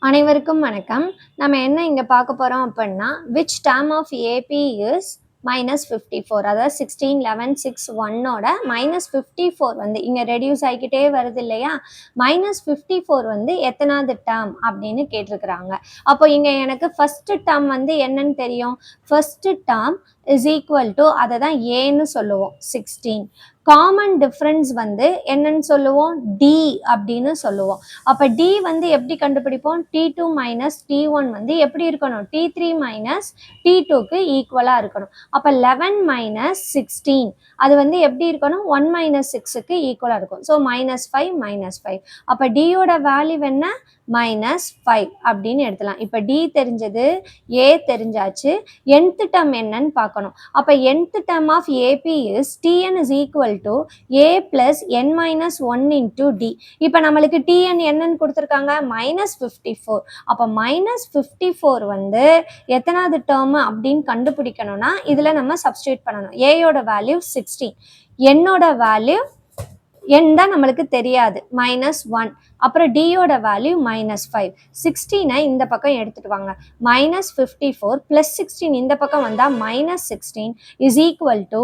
அனைவருக்கும் வணக்கம். நம்ம என்ன இங்க பார்க்க போறோம் அப்படின்னா, which term of AP is -54? அதாவது 16, 11, 6, 1ஓட -54 வந்து இங்க ரெடியூஸ் ஆகிக்கிட்டே வருது இல்லையா? -54 வந்து எத்தனாவது டேர்ம் அப்படின்னு கேட்டிருக்கிறாங்க. அப்போ இங்க எனக்கு ஃபர்ஸ்ட் டேர்ம் வந்து என்னன்னு தெரியும். First term is equal to அதை தான் ஏன்னு சொல்லுவோம் 16. காமன் டிஃப்ரென்ஸ் வந்து என்னன்னு சொல்லுவோம் டி அப்படின்னு சொல்லுவோம். அப்போ டி வந்து எப்படி கண்டுபிடிப்போம் T2 மைனஸ் T1 வந்து எப்படி இருக்கணும் T3 மைனஸ் T2க்கு ஈக்குவலாக இருக்கணும். அப்போ 11 மைனஸ் 16 அது வந்து எப்படி இருக்கணும் 1 மைனஸ் 6க்கு ஈக்குவலாக இருக்கும். ஸோ -5 அப்போ டியோட வேல்யூ என்ன -5 அப்படின்னு எடுத்துலாம். இப்போ டி தெரிஞ்சது ஏ தெரிஞ்சாச்சு. nth டேர்ம் என்னன்னு பார்க்கணும். அப்போ nth term of AP is Tn is equal to a plus n minus 1 into d. இப்போ நம்மளுக்கு Tn என்னன்னு கொடுத்துருக்காங்க -54. அப்போ -54 வந்து எத்தனாவது டேர்ம் அப்படின்னு கண்டுபிடிக்கணும்னா இதில் நம்ம சப்ஸ்டியூட் பண்ணணும். ஏயோட வேல்யூ 16, என்னோட வேல்யூ n தான் நம்மளுக்கு தெரியாது -1, அப்புறம் டியோட வேல்யூ -5. 16 இந்த பக்கம் எடுத்துட்டு வாங்க. -54 + 16 இந்த பக்கம் வந்தால் -16 is equal to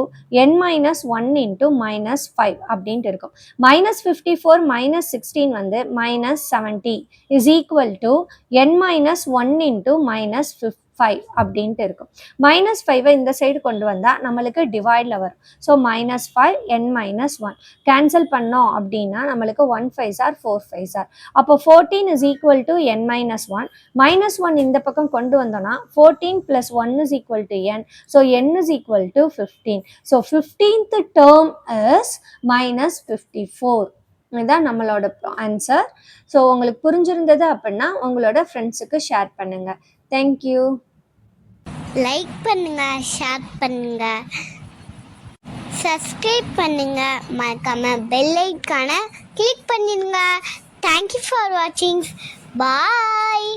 n - 1 into -5 அப்படின்ட்டு இருக்கும். -54 - 16 வந்து -70 is equal to n - 1 into -5 அப்படின்ட்டு இருக்கும். -5 இந்த சைடு கொண்டு வந்தால் நம்மளுக்கு டிவைடில் வரும். ஸோ -5 n - 1 கேன்சல் பண்ணோம் அப்படின்னா நம்மளுக்கு 1 5s are 4 5s are. அப்போ 14 இஸ் ஈக்குவல் டு n -1 -1 இந்த பக்கம் கொண்டு வந்தோம்னா 14 + 1 is equal to n. So n is equal to 15. So 15th term is -54. இதுதான் நம்மளோட ஆன்சர். ஸோ உங்களுக்கு புரிஞ்சிருந்தது அப்படின்னா உங்களோட ஃப்ரெண்ட்ஸுக்கு ஷேர் பண்ணுங்கள். தேங்க்யூ. லைக் பண்ணுங்க, ஷேர் பண்ணுங்க, சப்ஸ்கிரைப் பண்ணுங்க, மறக்காம பெல் ஐகானை கிளிக் பண்ணிடுங்க. தேங்க்யூ ஃபார் வாட்சிங். பாய்.